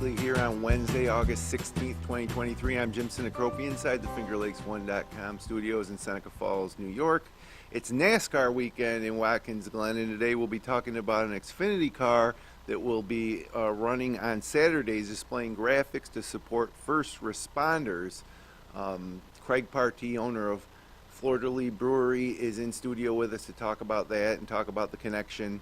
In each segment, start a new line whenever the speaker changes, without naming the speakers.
Weekly here on Wednesday, August 16th, 2023. I'm Jim Sinacropi inside the FingerLakes1.com studios in Seneca Falls, New York. It's NASCAR weekend in Watkins Glen, and today we'll be talking about an Xfinity car that will be running on Saturdays, displaying graphics to support first responders. Craig Partee, owner of Fleur de Lis Brewery, is in studio with us to talk about that and talk about the connection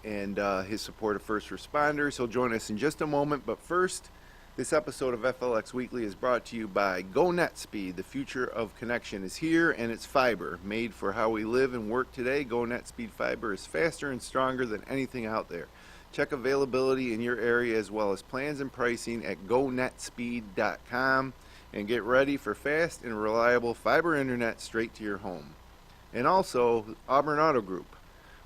and his support of first responders. He'll join us in just a moment, but first, this episode of FLX Weekly is brought to you by GoNetSpeed. The future of connection is here, and it's fiber. Made for how we live and work today, GoNetSpeed fiber is faster and stronger than anything out there. Check availability in your area as well as plans and pricing at GoNetSpeed.com and get ready for fast and reliable fiber internet straight to your home. And also, Auburn Auto Group.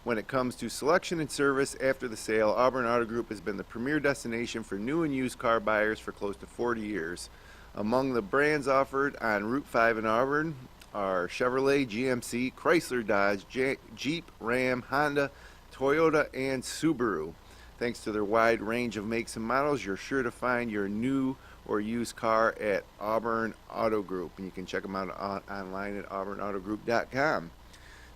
When it comes to selection and service after the sale, Auburn Auto Group has been the premier destination for new and used car buyers for close to 40 years. Among the brands offered on Route 5 in Auburn are Chevrolet, GMC, Chrysler, Dodge, Jeep, Ram, Honda, Toyota, and Subaru. Thanks to their wide range of makes and models, you're sure to find your new or used car at Auburn Auto Group. And you can check them out online at auburnautogroup.com.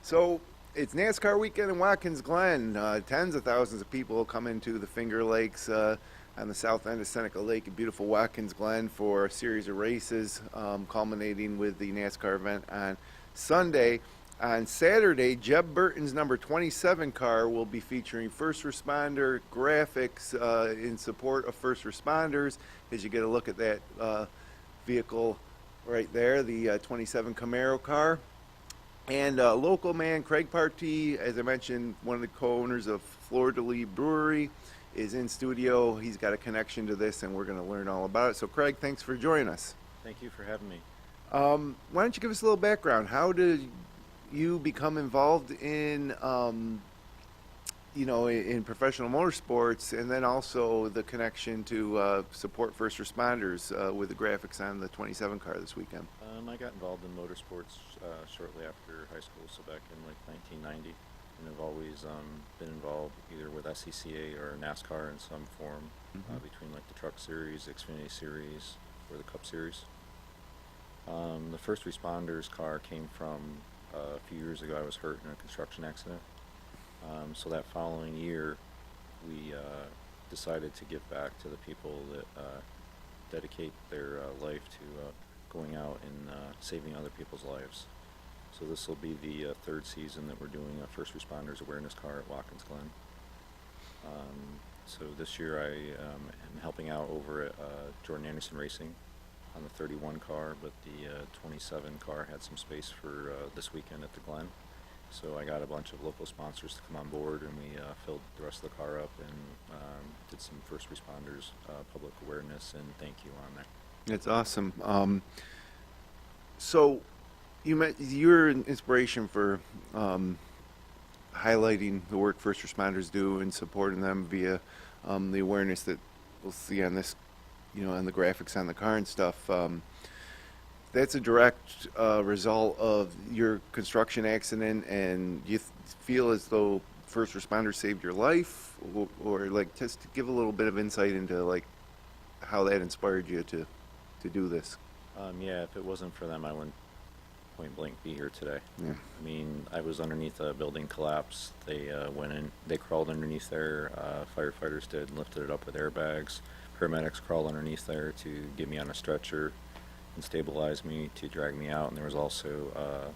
So, it's NASCAR weekend in Watkins Glen. Tens of thousands of people come into the Finger Lakes on the south end of Seneca Lake in beautiful Watkins Glen for a series of races, culminating with the NASCAR event on Sunday. On Saturday, Jeb Burton's number 27 car will be featuring first responder graphics in support of first responders. As you get a look at that vehicle right there, the 27 Camaro car. And local man Craig Partee, as I mentioned, one of the co-owners of Fleur de Lis Brewery, is in studio. He's got a connection to this, and we're going to learn all about it. So, Craig, thanks for joining us.
Thank you for having me.
Why don't you give us a little background? How did you become involved in, in professional motorsports, and then also the connection to support first responders with the graphics on the 27 car this weekend?
I got involved in motorsports shortly after high school, so back in like 1990, and I've always been involved either with SCCA or NASCAR in some form, between like the Truck Series, Xfinity Series, or the Cup Series. The first responders car came from a few years ago. I was hurt in a construction accident, so that following year we decided to give back to the people that dedicate their life to going out and saving other people's lives. So this will be the third season that we're doing a first responders awareness car at Watkins Glen. So this year I am helping out over at Jordan Anderson Racing on the 31 car, but the 27 car had some space for this weekend at the Glen. So I got a bunch of local sponsors to come on board, and we filled the rest of the car up and did some first responders public awareness and thank you on there.
That's awesome. So you're an inspiration for highlighting the work first responders do and supporting them via the awareness that we'll see on this, on the graphics on the car and stuff. That's a direct result of your construction accident, and you feel as though first responders saved your life, or like just to give a little bit of insight into like how that inspired you to do this.
Yeah, if it wasn't for them, I wouldn't point blank be here today.
Yeah.
I mean, I was underneath a building collapse. They went in, they crawled underneath there. Firefighters did, lifted it up with airbags. Paramedics crawled underneath there to get me on a stretcher and stabilize me, to drag me out. And there was also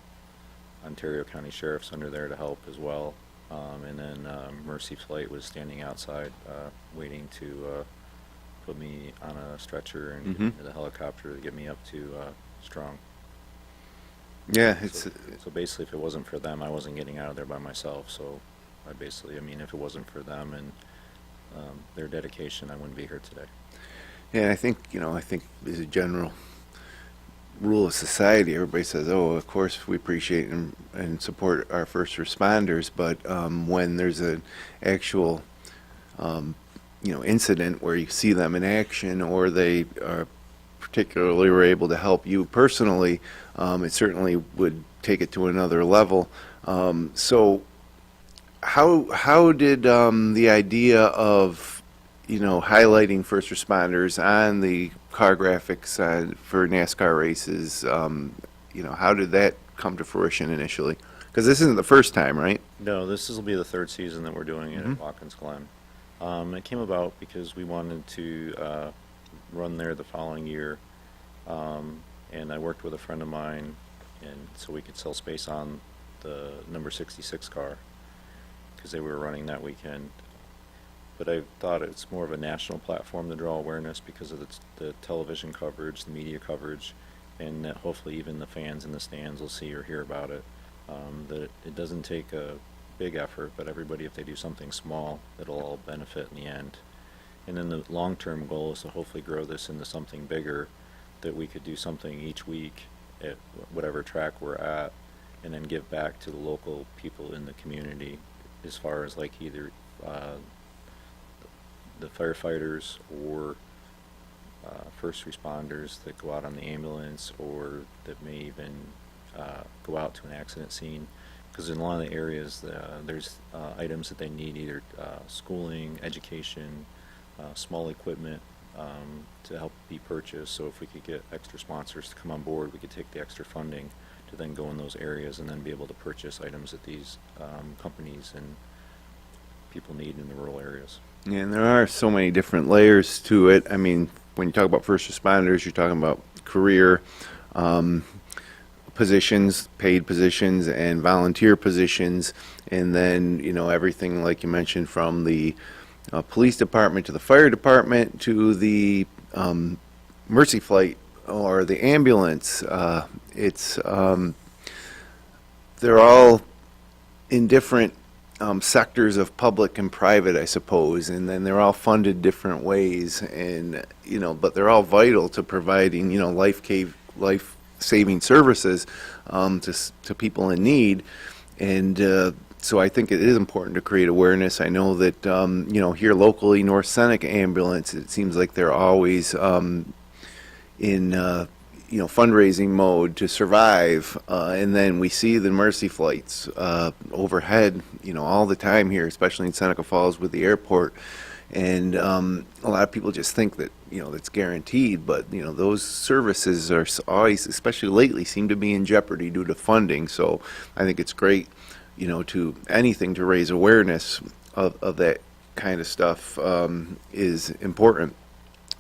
Ontario County Sheriffs under there to help as well. And then Mercy Flight was standing outside waiting to put me on a stretcher and get into the helicopter to get me up to Strong.
Yeah,
so basically, if it wasn't for them, I wasn't getting out of there by myself. So if it wasn't for them and their dedication, I wouldn't be here today.
Yeah, I think as a general rule of society, everybody says, oh, of course we appreciate and support our first responders, but when there's an actual incident where you see them in action, or they are particularly were able to help you personally, it certainly would take it to another level. So how did the idea of highlighting first responders on the car graphics for NASCAR races. How did that come to fruition initially? Because this isn't the first time, right?
No, this will be the third season that we're doing it at Watkins Glen. It came about because we wanted to run there the following year, and I worked with a friend of mine, and so we could sell space on the number 66 car because they were running that weekend. But I thought it's more of a national platform to draw awareness because of the television coverage, the media coverage, and that hopefully even the fans in the stands will see or hear about it. That it doesn't take a big effort, but everybody, if they do something small, it'll all benefit in the end. And then the long-term goal is to hopefully grow this into something bigger, that we could do something each week at whatever track we're at, and then give back to the local people in the community as far as like either the firefighters or first responders that go out on the ambulance, or that may even go out to an accident scene, because in a lot of the areas there's items that they need, either schooling, education, small equipment to help be purchased. So if we could get extra sponsors to come on board, we could take the extra funding to then go in those areas and then be able to purchase items that these companies and people need in the rural areas.
Yeah, and there are so many different layers to it. I mean, when you talk about first responders, you're talking about career positions, paid positions, and volunteer positions, and then everything like you mentioned, from the police department to the fire department to the mercy flight or the ambulance. It's they're all in different sectors of public and private, I suppose, and then they're all funded different ways, and but they're all vital to providing life-saving services to people in need, and so I think it is important to create awareness. I know that here locally, North Seneca Ambulance, it seems like they're always in fundraising mode to survive, and then we see the mercy flights overhead all the time here, especially in Seneca Falls with the airport, and a lot of people just think that that's guaranteed, but those services are always, especially lately, seem to be in jeopardy due to funding. So I think it's great to anything to raise awareness of that kind of stuff is important,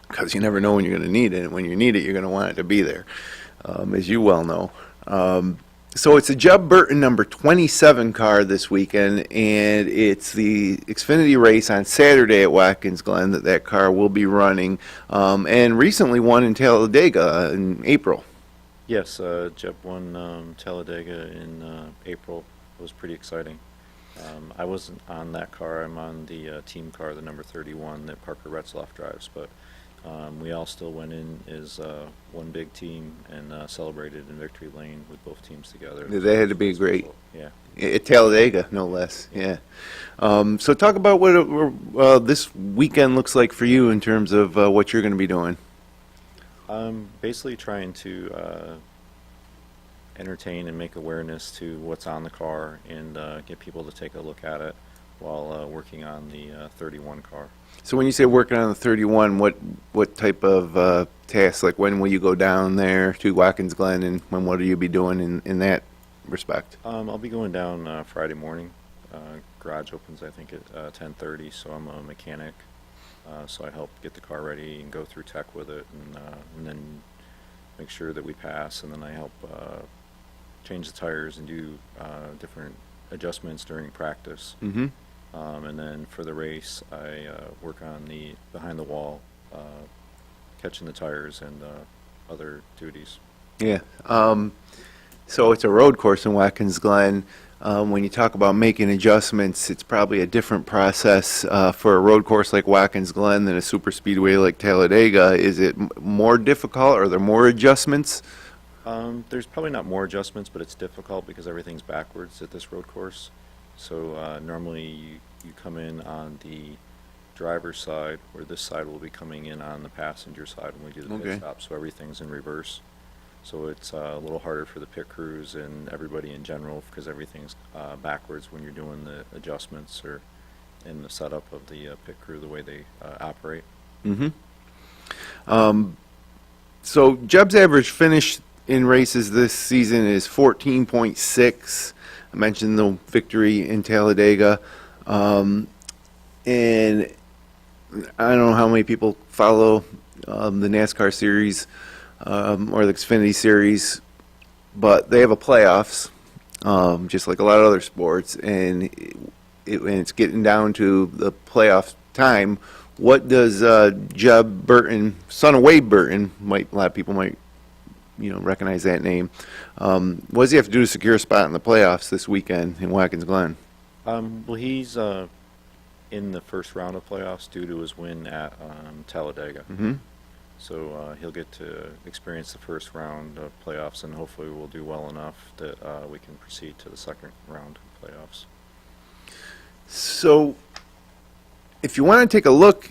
because you never know when you're going to need it, and when you need it, you're going to want it to be there, as you well know. So it's a Jeb Burton number 27 car this weekend, and it's the Xfinity race on Saturday at Watkins Glen that car will be running, and recently won in Talladega in April.
Yes, Jeb won Talladega in April. It was pretty exciting. I wasn't on that car. I'm on the team car, the number 31 that Parker Retzloff drives, but we all still went in as one big team and celebrated in victory lane with both teams together.
They had to be great.
Yeah.
At Talladega, no less. Yeah. So talk about what this weekend looks like for you in terms of what you're going to be doing.
Basically trying to entertain and make awareness to what's on the car, and get people to take a look at it while working on the 31 car.
So when you say working on the 31, what type of tasks? Like, when will you go down there to Watkins Glen, and what will you be doing in that respect?
I'll be going down Friday morning. Garage opens, I think, at 10:30, so I'm a mechanic. So I help get the car ready and go through tech with it, and then make sure that we pass, and then I help change the tires and do different adjustments during practice.
Mm-hmm.
And then for the race, I work on the behind the wall, catching the tires and other duties.
Yeah. So it's a road course in Watkins Glen. When you talk about making adjustments, it's probably a different process for a road course like Watkins Glen than a super speedway like Talladega. Is it more difficult? Are there more adjustments?
There's probably not more adjustments, but it's difficult because everything's backwards at this road course. So normally you come in on the driver's side, where this side will be coming in on the passenger side when we do the pit stop. So everything's in reverse. So it's a little harder for the pit crews and everybody in general, because everything's backwards when you're doing the adjustments or in the setup of the pit crew, the way they operate.
Mm-hmm. So Jeb's average finish in races this season is 14.6. I mentioned the victory in Talladega. And I don't know how many people follow the NASCAR series or the Xfinity series, but they have a playoffs, just like a lot of other sports, and it's getting down to the playoff time. What does Jeb Burton, son of Wade Burton, a lot of people might recognize that name. What does he have to do to secure a spot in the playoffs this weekend in Watkins Glen?
Well, he's in the first round of playoffs due to his win at Talladega.
Mm-hmm.
So he'll get to experience the first round of playoffs, and hopefully we'll do well enough that we can proceed to the second round of playoffs.
So if you want to take a look,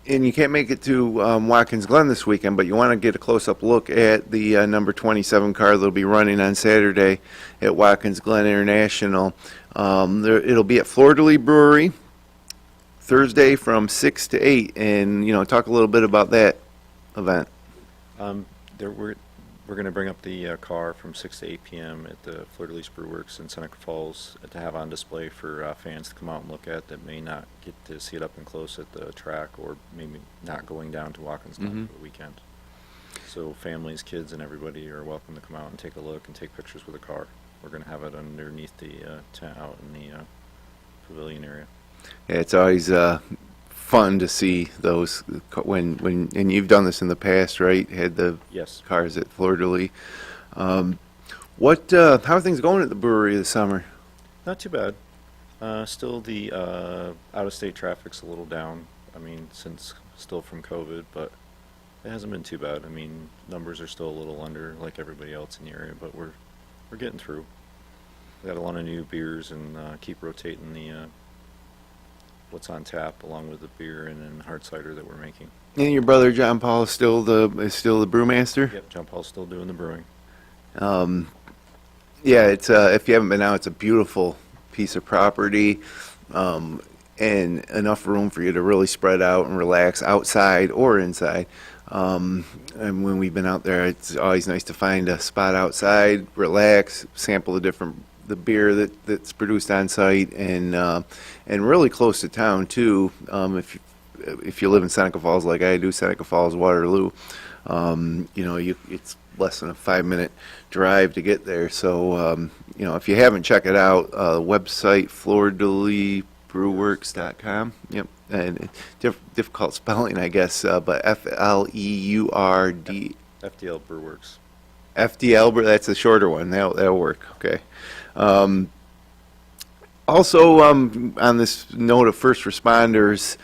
and you can't make it to Watkins Glen this weekend, but you want to get a close-up look at the number 27 car that'll be running on Saturday at Watkins Glen International. It'll be at Fleur de Lis Brewery Thursday from 6 to 8, and talk a little bit about that event.
We're going to bring up the car from 6 to 8 p.m. at the Fleur de Lis Brew Works in Seneca Falls to have on display for fans to come out and look at that may not get to see it up and close at the track, or maybe not going down to Watkins Glen for the weekend. So families, kids, and everybody are welcome to come out and take a look and take pictures with the car. We're going to have it underneath the tent out in the pavilion area.
Yeah, it's always fun to see those when and you've done this in the past, right? Had the
Yes.
cars at Fleur de Lis. How are things going at the brewery this summer?
Not too bad. Still the out-of-state traffic's a little down. I mean, since still from COVID, but it hasn't been too bad. I mean, numbers are still a little under like everybody else in the area, but we're getting through. We got a lot of new beers and keep rotating the what's on tap along with the beer and then hard cider that we're making.
And your brother John Paul is still the brewmaster?
Yep, John Paul's still doing the brewing.
Yeah, it's if you haven't been out, it's a beautiful piece of property, and enough room for you to really spread out and relax outside or inside. And when we've been out there, it's always nice to find a spot outside, relax, sample the beer that's produced on site, and really close to town too. If you live in Seneca Falls like I do, Seneca Falls, Waterloo, it's less than a 5-minute drive to get there. So if you haven't, check it out. Website FleurDelisBrewWorks.com. Yep, and difficult spelling, I guess, but FLEURD.
FDL Brewworks.
FDL, that's a shorter one. That'll work. Okay. Also, on this note of first responders,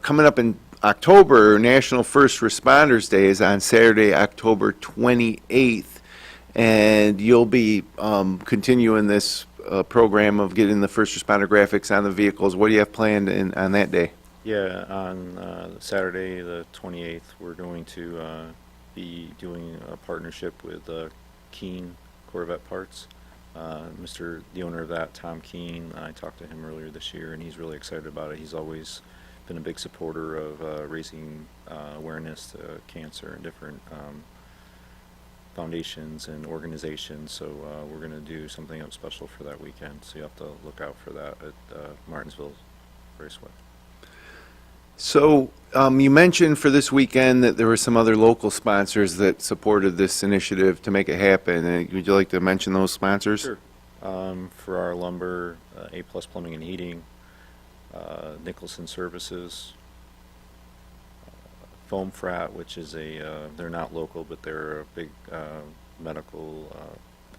coming up in October, National First Responders Day is on Saturday, October 28th, and you'll be continuing this program of getting the first responder graphics on the vehicles. What do you have planned on that day?
Yeah, on Saturday the 28th, we're going to be doing a partnership with Keene Corvette Parts. The owner of that, Tom Keene, I talked to him earlier this year, and he's really excited about it. He's always been a big supporter of raising awareness to cancer and different foundations and organizations. So we're going to do something up special for that weekend. So you have to look out for that at Martinsville Raceway.
So you mentioned for this weekend that there were some other local sponsors that supported this initiative to make it happen. Would you like to mention those sponsors?
Sure. For our lumber, A Plus Plumbing and Heating, Nicholson Services, Foam Frat, which is they're not local, but they're a big medical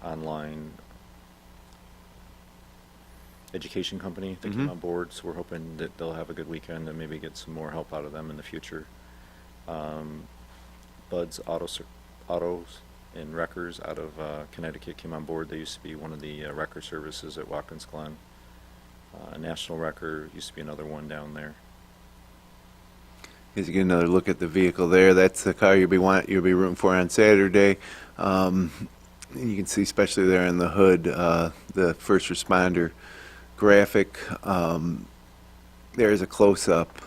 online education company that came on board, so we're hoping that they'll have a good weekend and maybe get some more help out of them in the future. Bud's Autos and Wreckers out of Connecticut came on board. They used to be one of the wrecker services at Watkins Glen. National Wrecker used to be another one down there.
As you get another look at the vehicle there, that's the car you'll be rooting for on Saturday. And you can see, especially there in the hood, the first responder graphic. there's a close-up.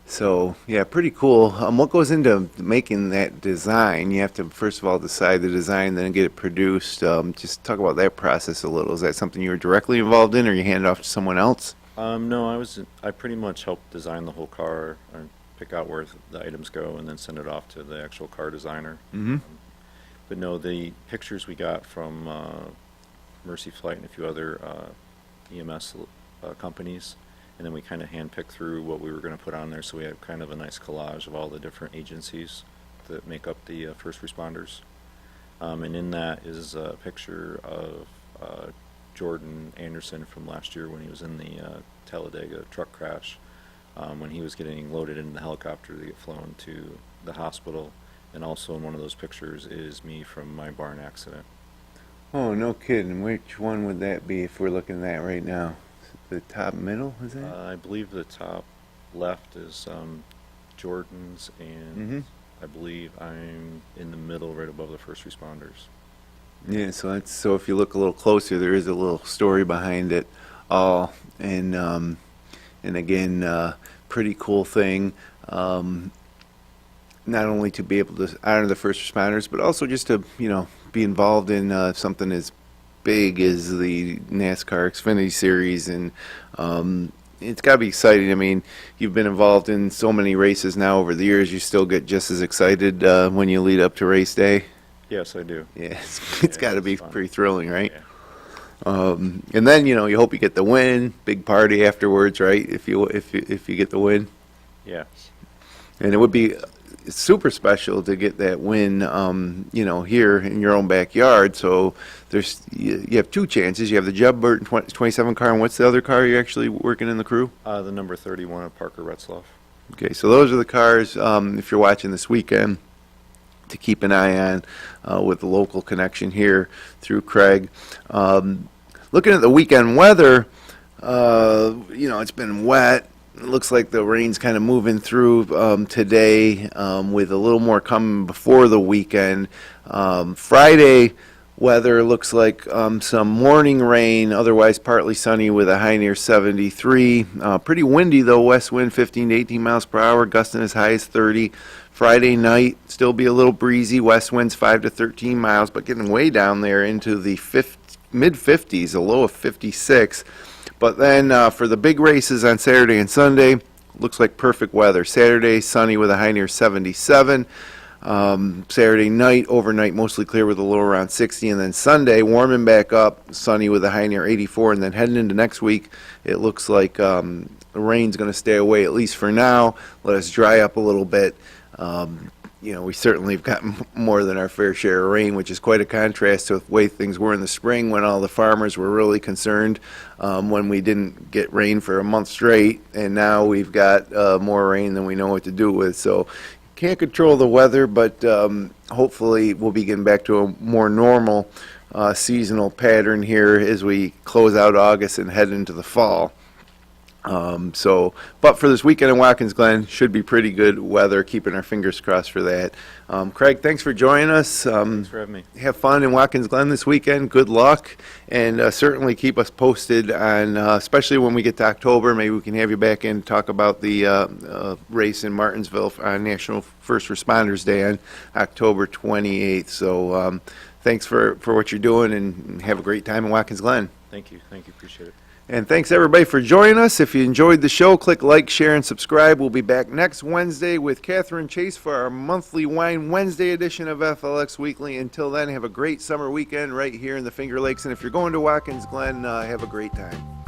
So, yeah, pretty cool. What goes into making that design? You have to, first of all, decide the design, then get it produced. Just talk about that process a little. Is that something you were directly involved in, or you hand it off to someone else?
No, I pretty much helped design the whole car, pick out where the items go, and then send it off to the actual car designer.
Mm-hmm.
But no, the pictures we got from Mercy Flight and a few other EMS companies, and then we kind of handpicked through what we were going to put on there, so we have kind of a nice collage of all the different agencies that make up the first responders. And in that is a picture of Jordan Anderson from last year when he was in the Talladega truck crash, when he was getting loaded into the helicopter to get flown to the hospital. And also in one of those pictures is me from my barn accident.
Oh, no kidding. Which one would that be if we're looking at that right now? Is it the top middle, is that?
I believe the top left is Jordan's, and I believe I'm in the middle right above the first responders.
Yeah, so if you look a little closer, there is a little story behind it all, and again, pretty cool thing. Not only to be able to honor the first responders, but also just to be involved in something as big as the NASCAR Xfinity Series, and it's got to be exciting. I mean, you've been involved in so many races now over the years. You still get just as excited when you lead up to race day.
Yes, I do.
Yeah, it's got to be
fun.
pretty thrilling, right?
Yeah.
And then you hope you get the win, big party afterwards, right? If you get the win,
Yeah.
and it would be super special to get that win, here in your own backyard. So you have two chances. You have the Jeb Burton 27 car, and what's the other car you're actually working in the crew?
The number 31 of Parker Retzloff.
Okay, so those are the cars, if you're watching this weekend, to keep an eye on with the local connection here through Craig. Looking at the weekend weather, it's been wet. It looks like the rain's kind of moving through today, with a little more coming before the weekend. Friday weather looks like some morning rain, otherwise partly sunny with a high near 73. Pretty windy though, west wind 15 to 18 miles per hour, gusting as high as 30. Friday night, still be a little breezy, west winds 5 to 13 miles, but getting way down there into the mid-50s, a low of 56. But then for the big races on Saturday and Sunday, looks like perfect weather. Saturday, sunny with a high near 77. Saturday night, overnight, mostly clear with a low around 60. And then Sunday, warming back up, sunny with a high near 84. And then heading into next week, it looks like the rain's going to stay away, at least for now. Let us dry up a little bit. We certainly have gotten more than our fair share of rain, which is quite a contrast to the way things were in the spring when all the farmers were really concerned when we didn't get rain for a month straight, and now we've got more rain than we know what to do with. So can't control the weather, but hopefully we'll be getting back to a more normal seasonal pattern here as we close out August and head into the fall. But for this weekend in Watkins Glen, should be pretty good weather, keeping our fingers crossed for that. Craig, thanks for joining us.
Thanks for having me.
Have fun in Watkins Glen this weekend. Good luck, and certainly keep us posted on, especially when we get to October, maybe we can have you back in to talk about the race in Martinsville on National First Responders Day on October 28th. So thanks for what you're doing, and have a great time in Watkins Glen.
Thank you. Appreciate it.
And thanks everybody for joining us. If you enjoyed the show, click like, share, and subscribe. We'll be back next Wednesday with Catherine Chase for our monthly Wine Wednesday edition of FLX Weekly. Until then, have a great summer weekend right here in the Finger Lakes. And if you're going to Watkins Glen, have a great time.